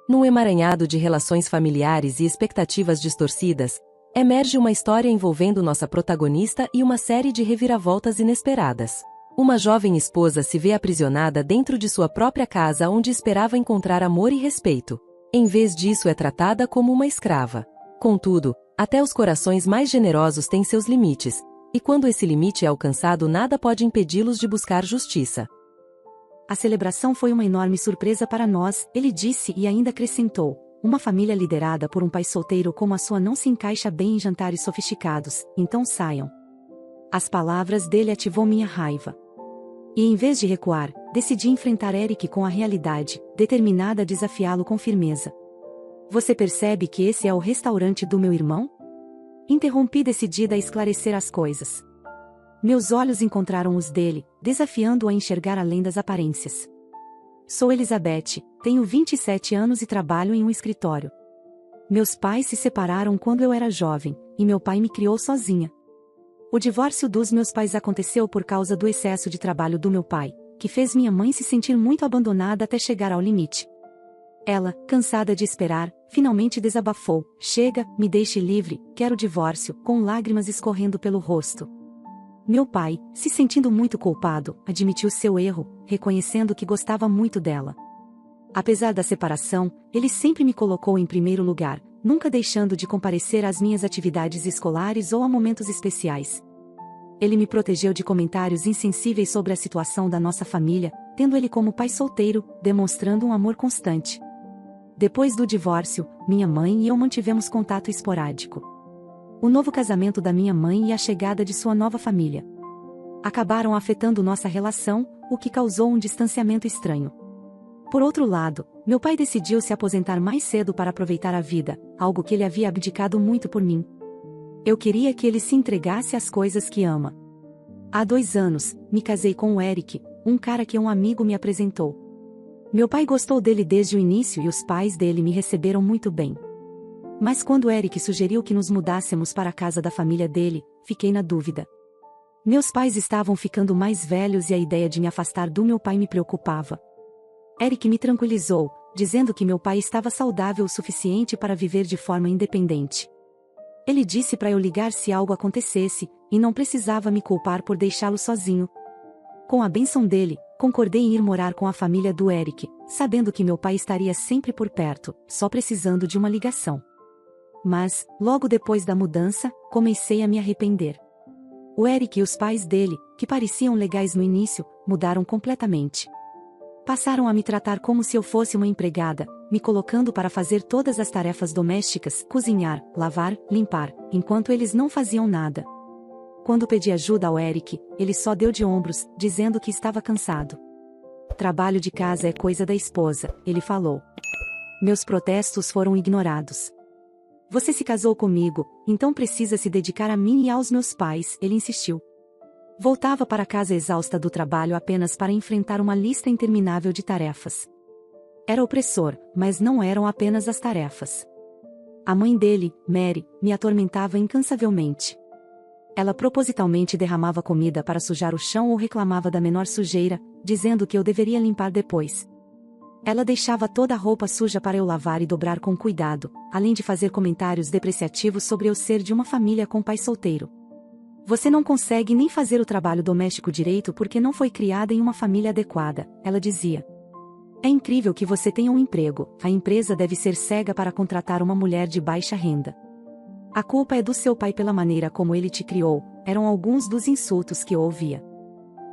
Num emaranhado de relações familiares e expectativas distorcidas, emerge uma história envolvendo nossa protagonista e uma série de reviravoltas inesperadas. Uma jovem esposa se vê aprisionada dentro de sua própria casa onde esperava encontrar amor e respeito. Em vez disso, é tratada como uma escrava. Contudo, até os corações mais generosos têm seus limites, e quando esse limite é alcançado, nada pode impedi-los de buscar justiça. A celebração foi uma enorme surpresa para nós, ele disse e ainda acrescentou. Uma família liderada por um pai solteiro como a sua não se encaixa bem em jantares sofisticados, então saiam. As palavras dele ativou minha raiva. E em vez de recuar, decidi enfrentar Eric com a realidade, determinada a desafiá-lo com firmeza. Você percebe que esse é o restaurante do meu irmão? Interrompi decidida a esclarecer as coisas. Meus olhos encontraram os dele, desafiando-o a enxergar além das aparências. Sou Elizabeth, tenho 27 anos e trabalho em um escritório. Meus pais se separaram quando eu era jovem, e meu pai me criou sozinha. O divórcio dos meus pais aconteceu por causa do excesso de trabalho do meu pai, que fez minha mãe se sentir muito abandonada até chegar ao limite. Ela, cansada de esperar, finalmente desabafou: chega, me deixe livre, quero o divórcio, com lágrimas escorrendo pelo rosto. Meu pai, se sentindo muito culpado, admitiu seu erro, reconhecendo que gostava muito dela. Apesar da separação, ele sempre me colocou em primeiro lugar, nunca deixando de comparecer às minhas atividades escolares ou a momentos especiais. Ele me protegeu de comentários insensíveis sobre a situação da nossa família, tendo ele como pai solteiro, demonstrando um amor constante. Depois do divórcio, minha mãe e eu mantivemos contato esporádico. O novo casamento da minha mãe e a chegada de sua nova família acabaram afetando nossa relação, o que causou um distanciamento estranho. Por outro lado, meu pai decidiu se aposentar mais cedo para aproveitar a vida, algo que ele havia abdicado muito por mim. Eu queria que ele se entregasse às coisas que ama. Há 2 anos, me casei com o Eric, um cara que um amigo me apresentou. Meu pai gostou dele desde o início e os pais dele me receberam muito bem. Mas quando Eric sugeriu que nos mudássemos para a casa da família dele, fiquei na dúvida. Meus pais estavam ficando mais velhos e a ideia de me afastar do meu pai me preocupava. Eric me tranquilizou, dizendo que meu pai estava saudável o suficiente para viver de forma independente. Ele disse para eu ligar se algo acontecesse, e não precisava me culpar por deixá-lo sozinho. Com a bênção dele, concordei em ir morar com a família do Eric, sabendo que meu pai estaria sempre por perto, só precisando de uma ligação. Mas, logo depois da mudança, comecei a me arrepender. O Eric e os pais dele, que pareciam legais no início, mudaram completamente. Passaram a me tratar como se eu fosse uma empregada, me colocando para fazer todas as tarefas domésticas, cozinhar, lavar, limpar, enquanto eles não faziam nada. Quando pedi ajuda ao Eric, ele só deu de ombros, dizendo que estava cansado. Trabalho de casa é coisa da esposa, ele falou. Meus protestos foram ignorados. Você se casou comigo, então precisa se dedicar a mim e aos meus pais, ele insistiu. Voltava para casa exausta do trabalho apenas para enfrentar uma lista interminável de tarefas. Era opressor, mas não eram apenas as tarefas. A mãe dele, Mary, me atormentava incansavelmente. Ela propositalmente derramava comida para sujar o chão ou reclamava da menor sujeira, dizendo que eu deveria limpar depois. Ela deixava toda a roupa suja para eu lavar e dobrar com cuidado, além de fazer comentários depreciativos sobre eu ser de uma família com pai solteiro. Você não consegue nem fazer o trabalho doméstico direito porque não foi criada em uma família adequada, ela dizia. É incrível que você tenha um emprego, a empresa deve ser cega para contratar uma mulher de baixa renda. A culpa é do seu pai pela maneira como ele te criou, eram alguns dos insultos que eu ouvia.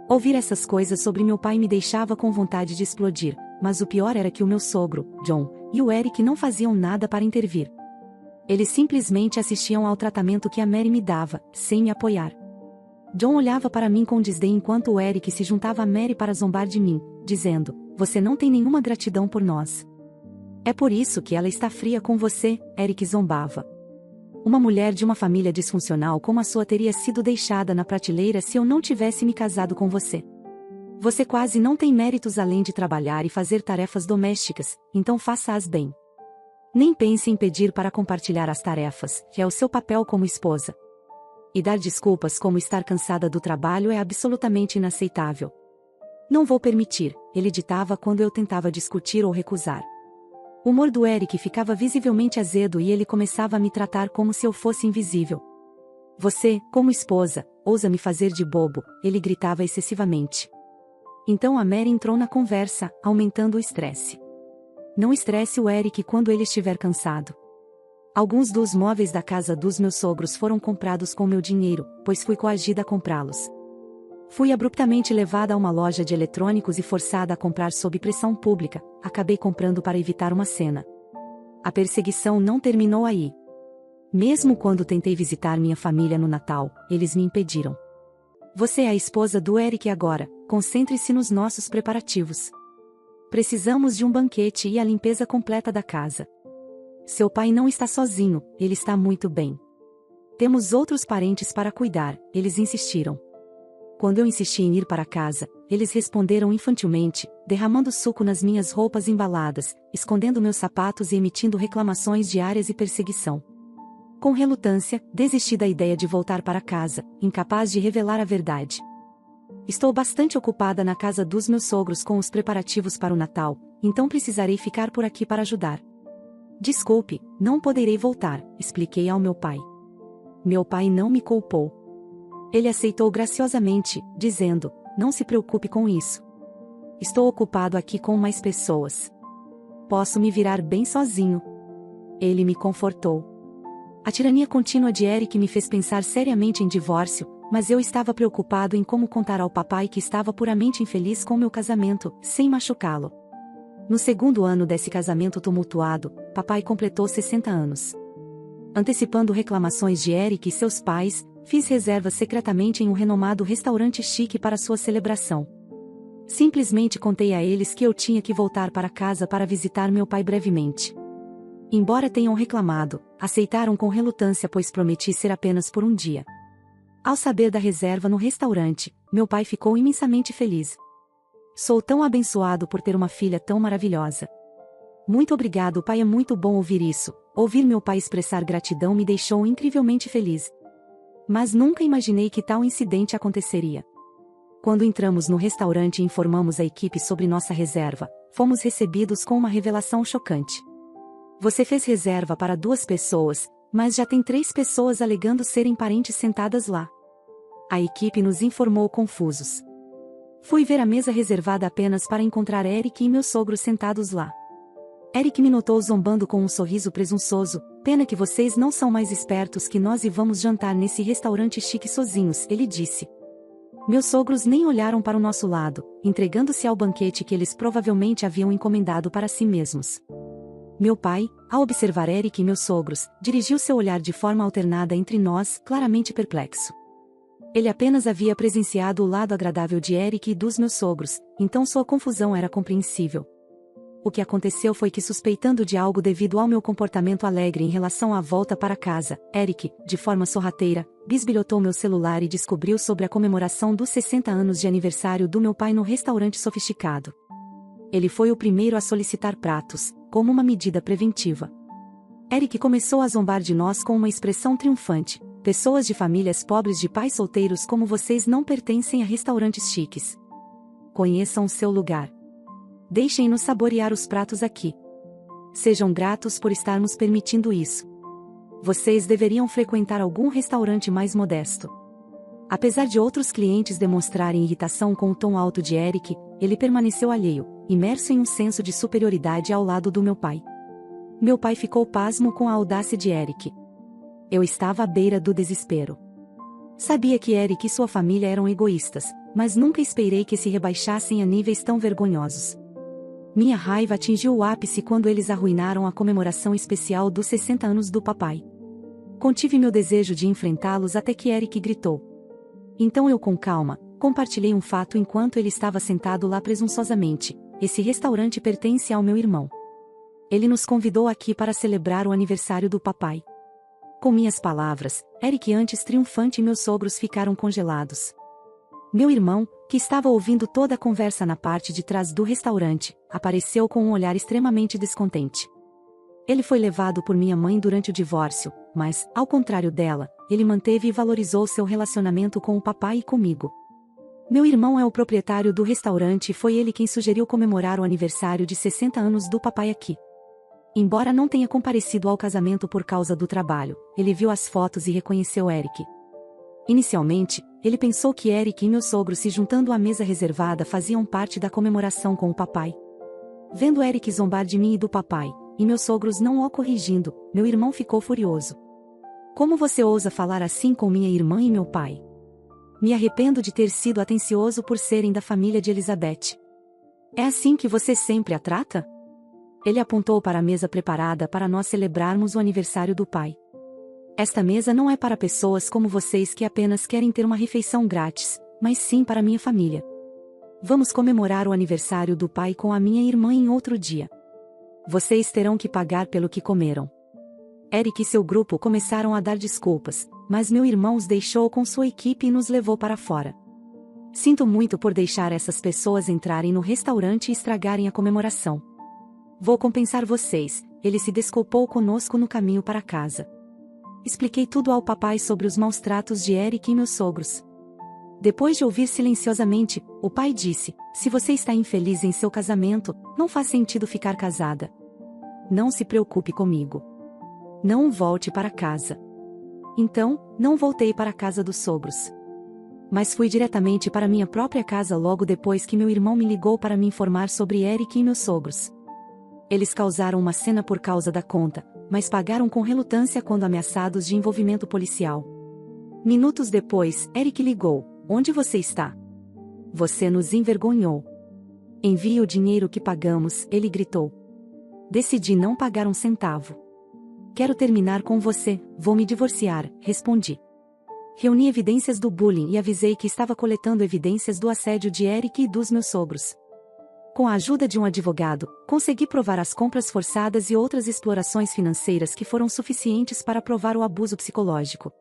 Ouvir essas coisas sobre meu pai me deixava com vontade de explodir, mas o pior era que o meu sogro, John, e o Eric não faziam nada para intervir. Eles simplesmente assistiam ao tratamento que a Mary me dava, sem me apoiar. John olhava para mim com desdém enquanto o Eric se juntava a Mary para zombar de mim, dizendo: você não tem nenhuma gratidão por nós. É por isso que ela está fria com você, Eric zombava. Uma mulher de uma família disfuncional como a sua teria sido deixada na prateleira se eu não tivesse me casado com você. Você quase não tem méritos além de trabalhar e fazer tarefas domésticas, então faça-as bem. Nem pense em pedir para compartilhar as tarefas, que é o seu papel como esposa. E dar desculpas como estar cansada do trabalho é absolutamente inaceitável. Não vou permitir, ele ditava quando eu tentava discutir ou recusar. O humor do Eric ficava visivelmente azedo e ele começava a me tratar como se eu fosse invisível. Você, como esposa, ousa me fazer de bobo, ele gritava excessivamente. Então a Mary entrou na conversa, aumentando o estresse. Não estresse o Eric quando ele estiver cansado. Alguns dos móveis da casa dos meus sogros foram comprados com meu dinheiro, pois fui coagida a comprá-los. Fui abruptamente levada a uma loja de eletrônicos e forçada a comprar sob pressão pública, acabei comprando para evitar uma cena. A perseguição não terminou aí. Mesmo quando tentei visitar minha família no Natal, eles me impediram. Você é a esposa do Eric agora, concentre-se nos nossos preparativos. Precisamos de um banquete e a limpeza completa da casa. Seu pai não está sozinho, ele está muito bem. Temos outros parentes para cuidar, eles insistiram. Quando eu insisti em ir para casa, eles responderam infantilmente, derramando suco nas minhas roupas embaladas, escondendo meus sapatos e emitindo reclamações diárias e perseguição. Com relutância, desisti da ideia de voltar para casa, incapaz de revelar a verdade. Estou bastante ocupada na casa dos meus sogros com os preparativos para o Natal, então precisarei ficar por aqui para ajudar. Desculpe, não poderei voltar, expliquei ao meu pai. Meu pai não me culpou. Ele aceitou graciosamente, dizendo, não se preocupe com isso. Estou ocupado aqui com mais pessoas. Posso me virar bem sozinho. Ele me confortou. A tirania contínua de Eric me fez pensar seriamente em divórcio, mas eu estava preocupado em como contar ao papai que estava puramente infeliz com meu casamento, sem machucá-lo. No segundo ano desse casamento tumultuado, papai completou 60 anos. Antecipando reclamações de Eric e seus pais, fiz reservas secretamente em um renomado restaurante chique para sua celebração. Simplesmente contei a eles que eu tinha que voltar para casa para visitar meu pai brevemente. Embora tenham reclamado, aceitaram com relutância pois prometi ser apenas por um dia. Ao saber da reserva no restaurante, meu pai ficou imensamente feliz. Sou tão abençoado por ter uma filha tão maravilhosa. Muito obrigado, pai, é muito bom ouvir isso. Ouvir meu pai expressar gratidão me deixou incrivelmente feliz. Mas nunca imaginei que tal incidente aconteceria. Quando entramos no restaurante e informamos a equipe sobre nossa reserva, fomos recebidos com uma revelação chocante. Você fez reserva para 2 pessoas, mas já tem 3 pessoas alegando serem parentes sentadas lá. A equipe nos informou confusos. Fui ver a mesa reservada apenas para encontrar Eric e meus sogros sentados lá. Eric me notou zombando com um sorriso presunçoso. Pena que vocês não são mais espertos que nós e vamos jantar nesse restaurante chique sozinhos, ele disse. Meus sogros nem olharam para o nosso lado, entregando-se ao banquete que eles provavelmente haviam encomendado para si mesmos. Meu pai, ao observar Eric e meus sogros, dirigiu seu olhar de forma alternada entre nós, claramente perplexo. Ele apenas havia presenciado o lado agradável de Eric e dos meus sogros, então sua confusão era compreensível. O que aconteceu foi que, suspeitando de algo devido ao meu comportamento alegre em relação à volta para casa, Eric, de forma sorrateira, bisbilhotou meu celular e descobriu sobre a comemoração dos 60 anos de aniversário do meu pai no restaurante sofisticado. Ele foi o primeiro a solicitar pratos, como uma medida preventiva. Eric começou a zombar de nós com uma expressão triunfante. Pessoas de famílias pobres de pais solteiros como vocês não pertencem a restaurantes chiques. Conheçam seu lugar. Deixem-nos saborear os pratos aqui. Sejam gratos por estarmos permitindo isso. Vocês deveriam frequentar algum restaurante mais modesto. Apesar de outros clientes demonstrarem irritação com o tom alto de Eric, ele permaneceu alheio, imerso em um senso de superioridade ao lado do meu pai. Meu pai ficou pasmo com a audácia de Eric. Eu estava à beira do desespero. Sabia que Eric e sua família eram egoístas, mas nunca esperei que se rebaixassem a níveis tão vergonhosos. Minha raiva atingiu o ápice quando eles arruinaram a comemoração especial dos 60 anos do papai. Contive meu desejo de enfrentá-los até que Eric gritou. Então eu, com calma, compartilhei um fato enquanto ele estava sentado lá presunçosamente. Esse restaurante pertence ao meu irmão. Ele nos convidou aqui para celebrar o aniversário do papai. Com minhas palavras, Eric antes triunfante e meus sogros ficaram congelados. Meu irmão, que estava ouvindo toda a conversa na parte de trás do restaurante, apareceu com um olhar extremamente descontente. Ele foi levado por minha mãe durante o divórcio, mas, ao contrário dela, ele manteve e valorizou seu relacionamento com o papai e comigo. Meu irmão é o proprietário do restaurante e foi ele quem sugeriu comemorar o aniversário de 60 anos do papai aqui. Embora não tenha comparecido ao casamento por causa do trabalho, ele viu as fotos e reconheceu Eric. Inicialmente, ele pensou que Eric e meu sogro se juntando à mesa reservada faziam parte da comemoração com o papai. Vendo Eric zombar de mim e do papai, e meus sogros não o corrigindo, meu irmão ficou furioso. Como você ousa falar assim com minha irmã e meu pai? Me arrependo de ter sido atencioso por serem da família de Elizabeth. É assim que você sempre a trata? Ele apontou para a mesa preparada para nós celebrarmos o aniversário do pai. Esta mesa não é para pessoas como vocês que apenas querem ter uma refeição grátis, mas sim para minha família. Vamos comemorar o aniversário do pai com a minha irmã em outro dia. Vocês terão que pagar pelo que comeram. Eric e seu grupo começaram a dar desculpas, mas meu irmão os deixou com sua equipe e nos levou para fora. Sinto muito por deixar essas pessoas entrarem no restaurante e estragarem a comemoração. Vou compensar vocês, ele se desculpou conosco no caminho para casa. Expliquei tudo ao papai sobre os maus tratos de Eric e meus sogros. Depois de ouvir silenciosamente, o pai disse: se você está infeliz em seu casamento, não faz sentido ficar casada. Não se preocupe comigo. Não volte para casa. Então, não voltei para a casa dos sogros. Mas fui diretamente para minha própria casa logo depois que meu irmão me ligou para me informar sobre Eric e meus sogros. Eles causaram uma cena por causa da conta, mas pagaram com relutância quando ameaçados de envolvimento policial. Minutos depois, Eric ligou: onde você está? Você nos envergonhou. Envie o dinheiro que pagamos, ele gritou. Decidi não pagar um centavo. Quero terminar com você, vou me divorciar, respondi. Reuni evidências do bullying e avisei que estava coletando evidências do assédio de Eric e dos meus sogros. Com a ajuda de um advogado, consegui provar as compras forçadas e outras explorações financeiras que foram suficientes para provar o abuso psicológico.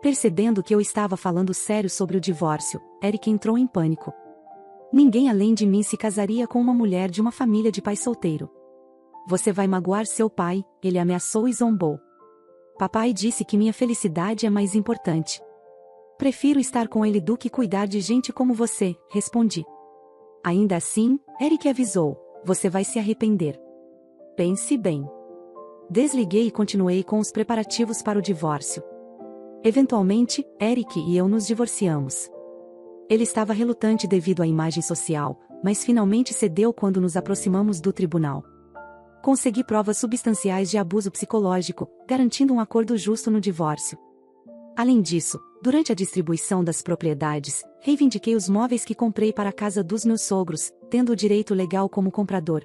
Percebendo que eu estava falando sério sobre o divórcio, Eric entrou em pânico. Ninguém além de mim se casaria com uma mulher de uma família de pai solteiro. Você vai magoar seu pai, ele ameaçou e zombou. Papai disse que minha felicidade é mais importante. Prefiro estar com ele do que cuidar de gente como você, respondi. Ainda assim, Eric avisou: você vai se arrepender. Pense bem. Desliguei e continuei com os preparativos para o divórcio. Eventualmente, Eric e eu nos divorciamos. Ele estava relutante devido à imagem social, mas finalmente cedeu quando nos aproximamos do tribunal. Consegui provas substanciais de abuso psicológico, garantindo um acordo justo no divórcio. Além disso, durante a distribuição das propriedades, reivindiquei os móveis que comprei para a casa dos meus sogros, tendo o direito legal como comprador.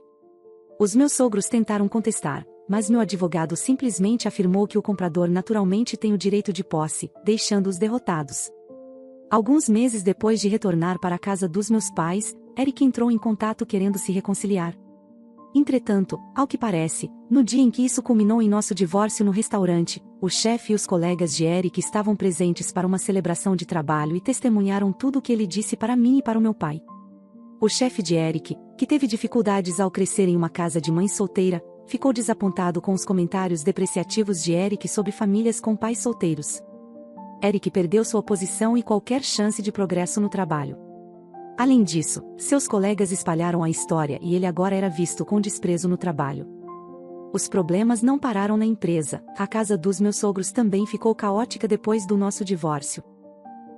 Os meus sogros tentaram contestar, mas meu advogado simplesmente afirmou que o comprador naturalmente tem o direito de posse, deixando-os derrotados. Alguns meses depois de retornar para a casa dos meus pais, Eric entrou em contato querendo se reconciliar. Entretanto, ao que parece, no dia em que isso culminou em nosso divórcio no restaurante, o chefe e os colegas de Eric estavam presentes para uma celebração de trabalho e testemunharam tudo o que ele disse para mim e para o meu pai. O chefe de Eric, que teve dificuldades ao crescer em uma casa de mãe solteira, ficou desapontado com os comentários depreciativos de Eric sobre famílias com pais solteiros. Eric perdeu sua posição e qualquer chance de progresso no trabalho. Além disso, seus colegas espalharam a história e ele agora era visto com desprezo no trabalho. Os problemas não pararam na empresa, a casa dos meus sogros também ficou caótica depois do nosso divórcio.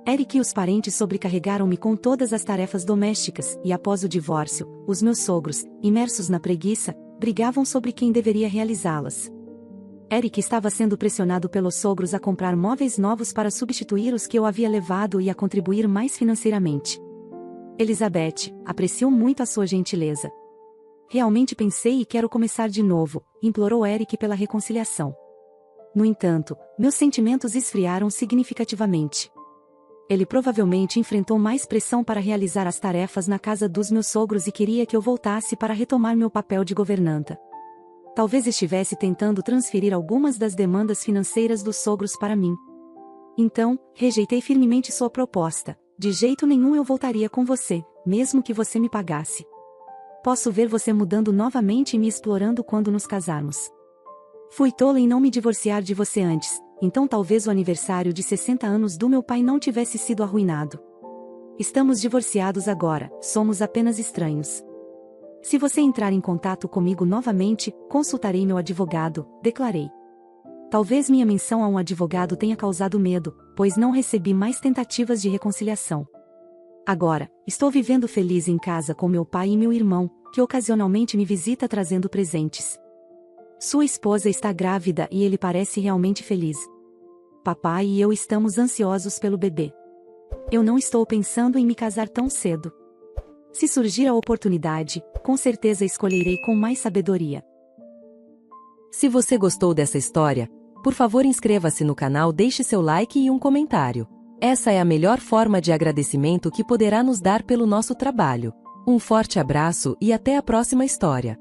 Eric e os parentes sobrecarregaram-me com todas as tarefas domésticas, e após o divórcio, os meus sogros, imersos na preguiça, brigavam sobre quem deveria realizá-las. Eric estava sendo pressionado pelos sogros a comprar móveis novos para substituir os que eu havia levado e a contribuir mais financeiramente. Elizabeth, aprecio muito a sua gentileza. Realmente pensei e quero começar de novo, implorou Eric pela reconciliação. No entanto, meus sentimentos esfriaram significativamente. Ele provavelmente enfrentou mais pressão para realizar as tarefas na casa dos meus sogros e queria que eu voltasse para retomar meu papel de governanta. Talvez estivesse tentando transferir algumas das demandas financeiras dos sogros para mim. Então, rejeitei firmemente sua proposta. De jeito nenhum eu voltaria com você, mesmo que você me pagasse. Posso ver você mudando novamente e me explorando quando nos casarmos. Fui tola em não me divorciar de você antes, então talvez o aniversário de 60 anos do meu pai não tivesse sido arruinado. Estamos divorciados agora, somos apenas estranhos. Se você entrar em contato comigo novamente, consultarei meu advogado, declarei. Talvez minha menção a um advogado tenha causado medo, pois não recebi mais tentativas de reconciliação. Agora, estou vivendo feliz em casa com meu pai e meu irmão, que ocasionalmente me visita trazendo presentes. Sua esposa está grávida e ele parece realmente feliz. Papai e eu estamos ansiosos pelo bebê. Eu não estou pensando em me casar tão cedo. Se surgir a oportunidade, com certeza escolherei com mais sabedoria. Se você gostou dessa história, por favor inscreva-se no canal, deixe seu like e um comentário. Essa é a melhor forma de agradecimento que poderá nos dar pelo nosso trabalho. Um forte abraço e até a próxima história.